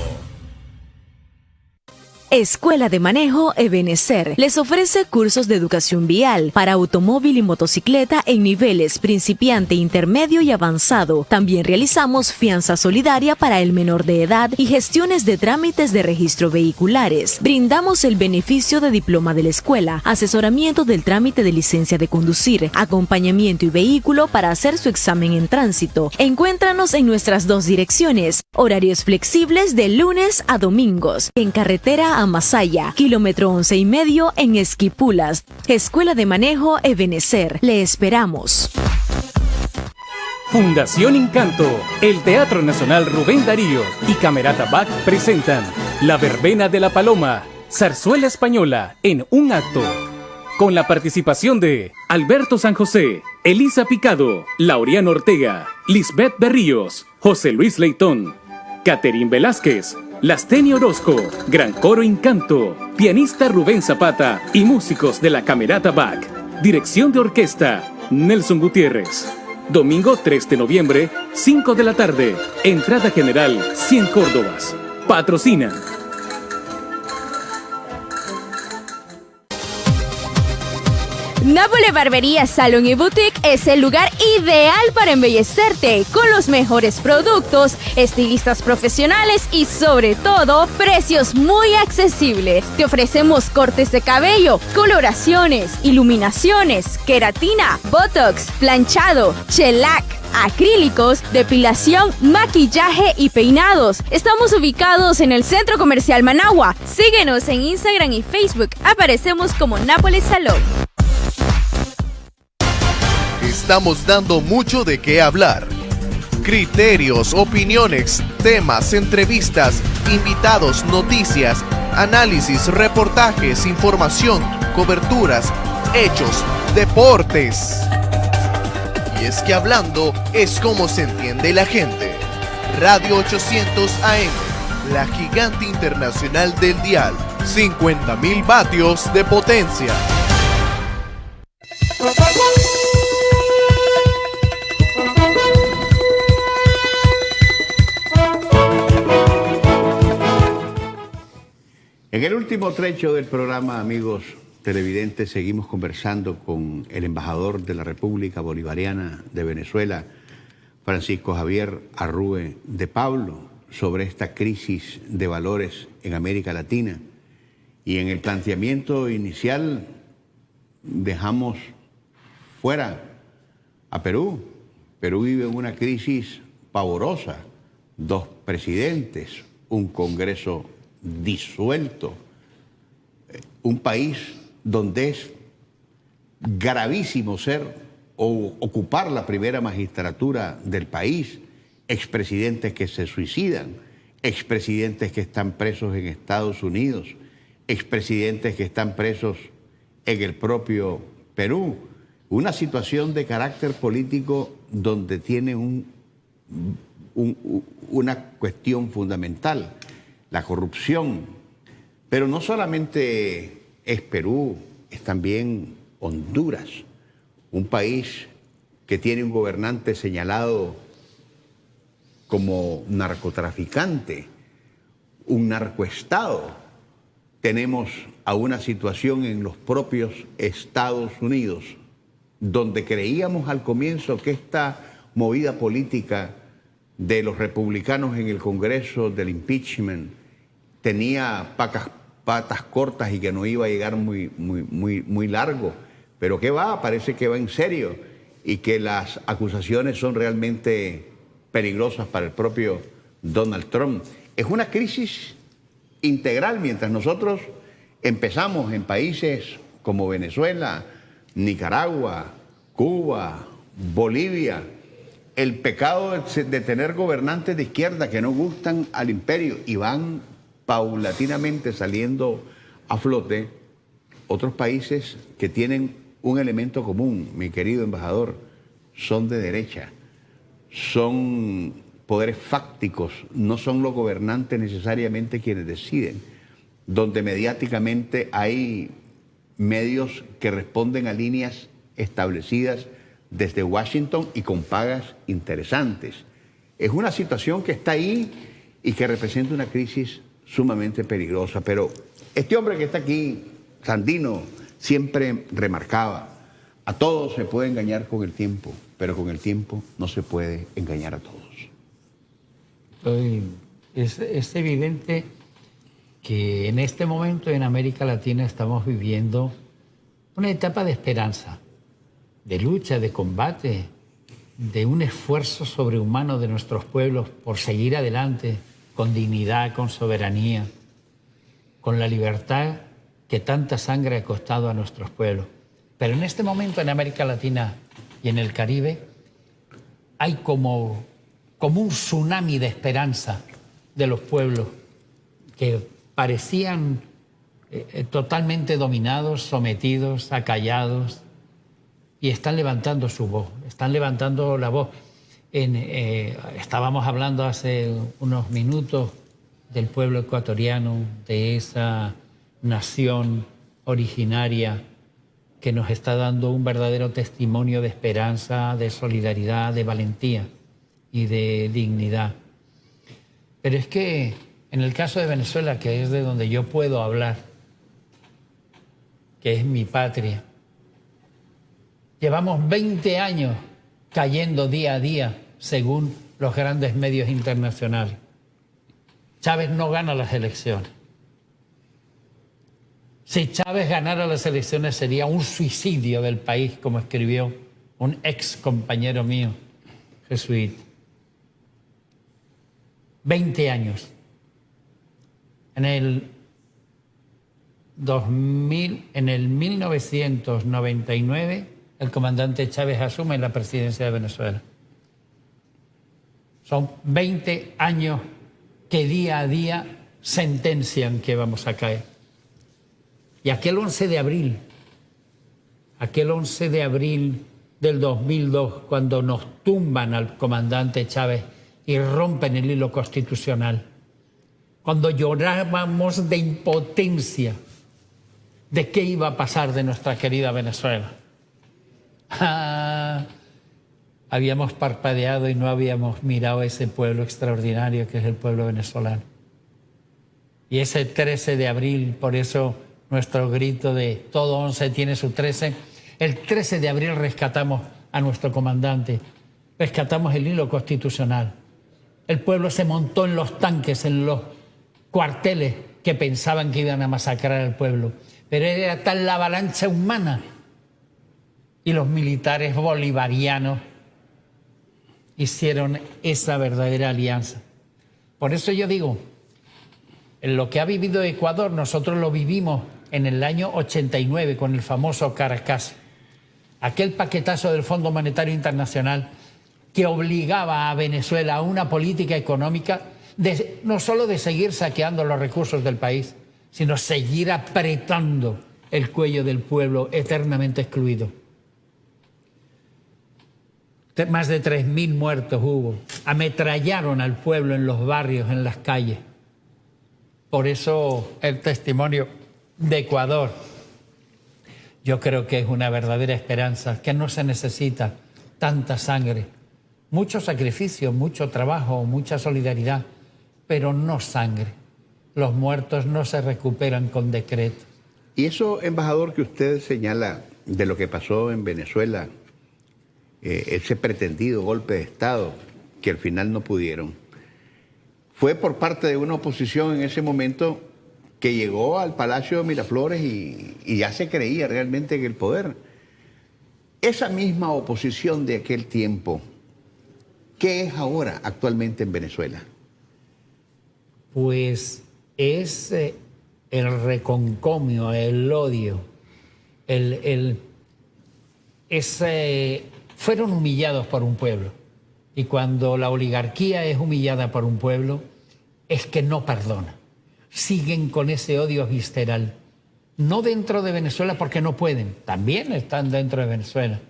Escuela de Manejo Ebenecer les ofrece cursos de educación vial para automóvil y motocicleta en niveles principiante, intermedio y avanzado. También realizamos fianza solidaria para el menor de edad y gestiones de trámites de registro vehiculares. Brindamos el beneficio de diploma de la escuela, asesoramiento del trámite de licencia de conducir, acompañamiento y vehículo para hacer su examen en tránsito. Encuéntranos en nuestras 2 direcciones, horarios flexibles de lunes a domingos, en carretera a Masaya, kilómetro 11,5 en Esquipulas. Escuela de Manejo Ebenecer. Le esperamos. Fundación Encanto, el Teatro Nacional Rubén Darío y Camerata Bach presentan La Verbena de la Paloma, zarzuela española en un acto. Con la participación de Alberto San José, Elisa Picado, Laureano Ortega, Lisbeth Berríos, José Luis Leitón, Caterín Velázquez, Lasteni Orozco, Gran Coro Encanto, pianista Rubén Zapata y músicos de la Camerata Bach. Dirección de orquesta, Nelson Gutiérrez. Domingo 3 de noviembre, 5 de la tarde. Entrada general, 100 córdobas. Patrocinan. Nápoles Barbería, Salón y Boutique es el lugar ideal para embellecerte con los mejores productos, estilistas profesionales y sobre todo precios muy accesibles. Te ofrecemos cortes de cabello, coloraciones, iluminaciones, queratina, botox, planchado, shellac, acrílicos, depilación, maquillaje y peinados. Estamos ubicados en el Centro Comercial Managua. Síguenos en Instagram y Facebook. Aparecemos como Nápoles Salón. Estamos dando mucho de qué hablar. Criterios, opiniones, temas, entrevistas, invitados, noticias, análisis, reportajes, información, coberturas, hechos, deportes. Y es que hablando es como se entiende la gente. Radio 800 AM, la gigante internacional del dial, 50.000 vatios de potencia. En el último trecho del programa, amigos televidentes, seguimos conversando con el embajador de la República Bolivariana de Venezuela, Francisco Javier Arrue de Pablo, sobre esta crisis de valores en América Latina. Y en el planteamiento inicial dejamos fuera a Perú. Perú vive una crisis pavorosa, 2 presidentes, un Congreso disuelto, un país donde es gravísimo ser o ocupar la primera magistratura del país, expresidentes que se suicidan, expresidentes que están presos en Estados Unidos, expresidentes que están presos en el propio Perú. Una situación de carácter político donde tiene una cuestión fundamental, la corrupción. Pero no solamente es Perú, es también Honduras, un país que tiene un gobernante señalado como narcotraficante, un narcoestado. Tenemos a una situación en los propios Estados Unidos, donde creíamos al comienzo que esta movida política de los republicanos en el Congreso del impeachment tenía patas cortas y que no iba a llegar muy largo. Pero ¿qué va? Parece que va en serio y que las acusaciones son realmente peligrosas para el propio Donald Trump. Es una crisis integral. Mientras nosotros empezamos en países como Venezuela, Nicaragua, Cuba, Bolivia, el pecado de tener gobernantes de izquierda que no gustan al imperio y van paulatinamente saliendo a flote, otros países que tienen un elemento común, mi querido embajador, son de derecha, son poderes fácticos, no son los gobernantes necesariamente quienes deciden, donde mediáticamente hay medios que responden a líneas establecidas desde Washington y con pagas interesantes. Es una situación que está ahí y que representa una crisis sumamente peligrosa. Pero este hombre que está aquí, Sandino, siempre remarcaba, a todos se puede engañar con el tiempo, pero con el tiempo no se puede engañar a todos. Es evidente que en este momento en América Latina estamos viviendo una etapa de esperanza, de lucha, de combate, de un esfuerzo sobrehumano de nuestros pueblos por seguir adelante con dignidad, con soberanía, con la libertad que tanta sangre ha costado a nuestros pueblos. Pero en este momento en América Latina y en el Caribe hay como un tsunami de esperanza de los pueblos que parecían totalmente dominados, sometidos, acallados, y están levantando su voz, están levantando la voz. Estábamos hablando hace unos minutos del pueblo ecuatoriano, de esa nación originaria que nos está dando un verdadero testimonio de esperanza, de solidaridad, de valentía y de dignidad. Pero es que en el caso de Venezuela, que es de donde yo puedo hablar, que es mi patria, llevamos 20 años cayendo día a día, según los grandes medios internacionales. Chávez no gana las elecciones. Si Chávez ganara las elecciones sería un suicidio del país, como escribió un ex compañero mío, jesuita. 20 años. En el 1999, el comandante Chávez asume la presidencia de Venezuela. Son 20 años que día a día sentencian que vamos a caer. Y aquel 11 de abril del 2002, cuando nos tumban al comandante Chávez y rompen el hilo constitucional, cuando llorábamos de impotencia de qué iba a pasar de nuestra querida Venezuela. Habíamos parpadeado y no habíamos mirado a ese pueblo extraordinario que es el pueblo venezolano. Y ese 13 de abril, por eso nuestro grito de todo 11 tiene su 13, el 13 de abril rescatamos a nuestro comandante, rescatamos el hilo constitucional. El pueblo se montó en los tanques, en los cuarteles que pensaban que iban a masacrar al pueblo. Pero era tal la avalancha humana y los militares bolivarianos hicieron esa verdadera alianza. Por eso yo digo, en lo que ha vivido Ecuador, nosotros lo vivimos en el año 89 con el famoso Caracas, aquel paquetazo del Fondo Monetario Internacional que obligaba a Venezuela a una política económica no solo de seguir saqueando los recursos del país, sino seguir apretando el cuello del pueblo eternamente excluido. Más de 3.000 muertos hubo. Ametrallaron al pueblo en los barrios, en las calles. Por eso el testimonio de Ecuador, yo creo que es una verdadera esperanza, que no se necesita tanta sangre, mucho sacrificio, mucho trabajo, mucha solidaridad, pero no sangre. Los muertos no se recuperan con decreto. Y eso, embajador, que usted señala de lo que pasó en Venezuela, ese pretendido golpe de Estado, que al final no pudieron. Fue por parte de una oposición en ese momento que llegó al Palacio de Miraflores y ya se creía realmente en el poder. Esa misma oposición de aquel tiempo, ¿qué es ahora actualmente en Venezuela? Pues es el reconcomio, el odio, fueron humillados por un pueblo. Y cuando la oligarquía es humillada por un pueblo, es que no perdona. Siguen con ese odio visceral. No dentro de Venezuela porque no pueden, también están dentro de Venezuela.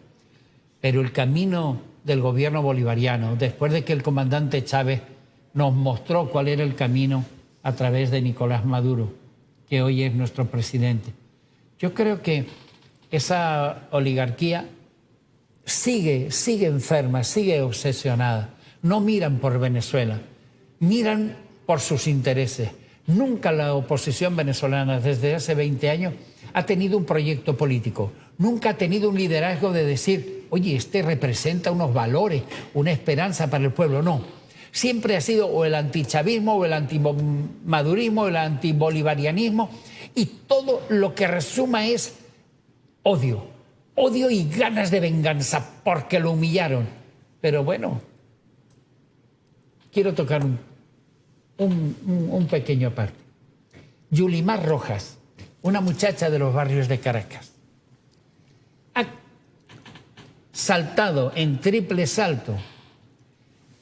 Pero el camino del gobierno bolivariano, después de que el comandante Chávez nos mostró cuál era el camino a través de Nicolás Maduro, que hoy es nuestro presidente. Yo creo que esa oligarquía sigue enferma, sigue obsesionada. No miran por Venezuela, miran por sus intereses. Nunca la oposición venezolana desde hace 20 años ha tenido un proyecto político. Nunca ha tenido un liderazgo de decir, oye, este representa unos valores, una esperanza para el pueblo. No. Siempre ha sido o el antichavismo, o el antimadurismo, o el antibolivarianismo, y todo lo que resuma es odio. Odio y ganas de venganza porque lo humillaron. Pero bueno, quiero tocar un pequeño aparte. Yulimar Rojas, una muchacha de los barrios de Caracas, ha saltado en triple salto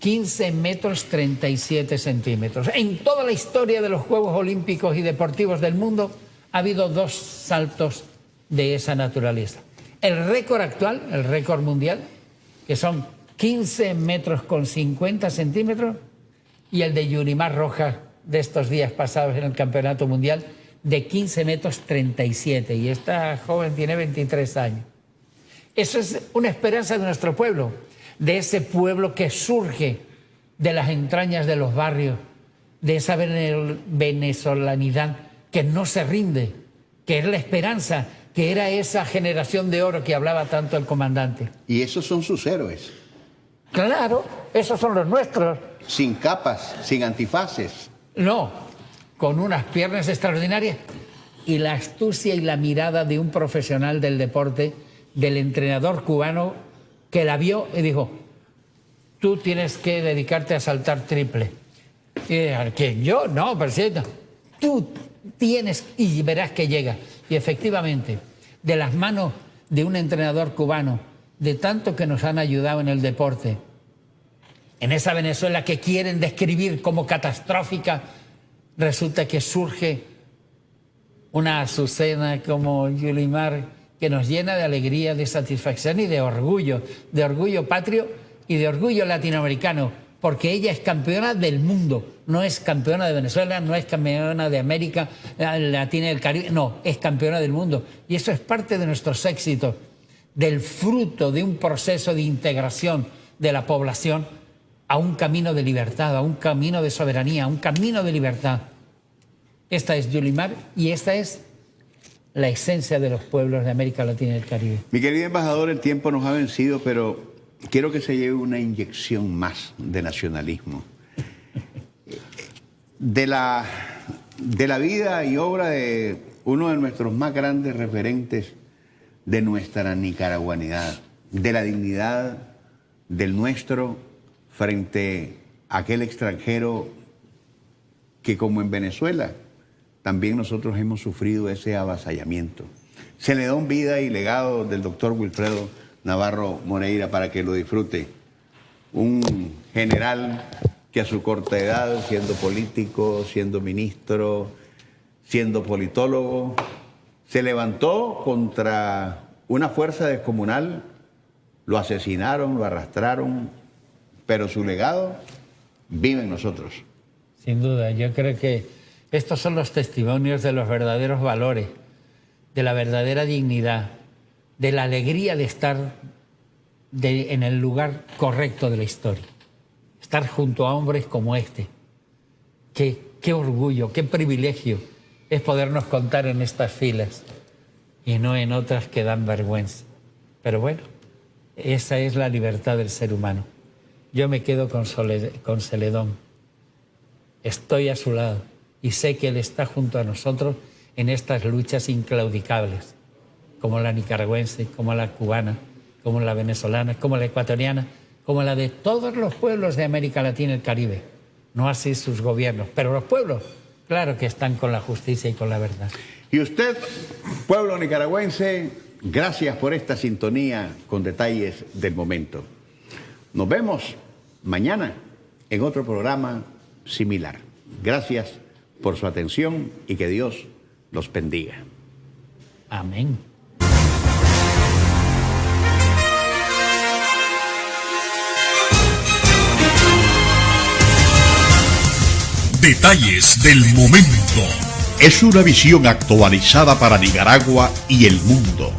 15 metros 37 centímetros. En toda la historia de los Juegos Olímpicos y Deportivos del mundo ha habido 2 saltos de esa naturaleza. El récord actual, el récord mundial, que son 15 metros con 50 centímetros, y el de Yulimar Rojas de estos días pasados en el Campeonato Mundial, de 15 metros 37. Y esta joven tiene 23 años. Eso es una esperanza de nuestro pueblo, de ese pueblo que surge de las entrañas de los barrios, de esa venezolanidad que no se rinde, que es la esperanza, que era esa generación de oro que hablaba tanto el comandante. Y esos son sus héroes. Claro, esos son los nuestros. Sin capas, sin antifaces. No, con unas piernas extraordinarias y la astucia y la mirada de un profesional del deporte, del entrenador cubano, que la vio y dijo, tú tienes que dedicarte a saltar triple. Y ¿quién? Yo, no, presidenta. Tú tienes y verás que llega. Y efectivamente, de las manos de un entrenador cubano, de tanto que nos han ayudado en el deporte, en esa Venezuela que quieren describir como catastrófica, resulta que surge una Azucena como Yulimar, que nos llena de alegría, de satisfacción y de orgullo patrio y de orgullo latinoamericano, porque ella es campeona del mundo, no es campeona de Venezuela, no es campeona de América Latina y del Caribe, no, es campeona del mundo. Y eso es parte de nuestros éxitos, del fruto de un proceso de integración de la población a un camino de libertad, a un camino de soberanía, a un camino de libertad. Esta es Yulimar y esta es la esencia de los pueblos de América Latina y el Caribe. Mi querido embajador, el tiempo nos ha vencido, pero quiero que se lleve una inyección más de nacionalismo. De la vida y obra de uno de nuestros más grandes referentes de nuestra nicaragüanidad, de la dignidad del nuestro frente a aquel extranjero que, como en Venezuela, también nosotros hemos sufrido ese avasallamiento. Celedón, vida y legado del doctor Wilfredo Navarro Moreira para que lo disfrute. Un general que a su corta edad, siendo político, siendo ministro, siendo politólogo, se levantó contra una fuerza descomunal, lo asesinaron, lo arrastraron, pero su legado vive en nosotros. Sin duda, yo creo que estos son los testimonios de los verdaderos valores, de la verdadera dignidad, de la alegría de estar en el lugar correcto de la historia. Estar junto a hombres como este. Qué orgullo, qué privilegio es podernos contar en estas filas y no en otras que dan vergüenza. Pero bueno, esa es la libertad del ser humano. yo me quedo con Celedón. Estoy a su lado y sé que Él está junto a nosotros en estas luchas inclaudicables, como la nicaragüense, como la cubana, como la venezolana, como la ecuatoriana, como la de todos los pueblos de América Latina y el Caribe. No así sus gobiernos, pero los pueblos, claro que están con la justicia y con la verdad. Y usted, pueblo nicaragüense, gracias por esta sintonía con detalles del momento. Nos vemos mañana en otro programa similar. Gracias por su atención y que Dios los bendiga. Amén. Detalles del momento. Es una visión actualizada para Nicaragua y el mundo.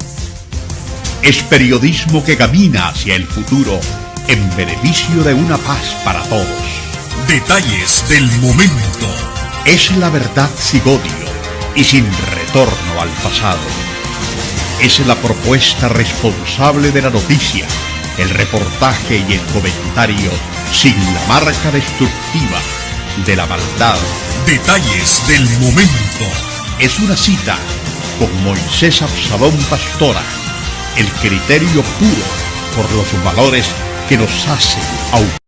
Es periodismo que camina hacia el futuro en beneficio de una paz para todos. Detalles del momento. Es la verdad sin odio y sin retorno al pasado. Es la propuesta responsable de la noticia, el reportaje y el comentario sin la marca destructiva de la maldad. Detalles del momento. Es una cita con Moisés Absalón Pastora, el criterio puro por los valores que nos hacen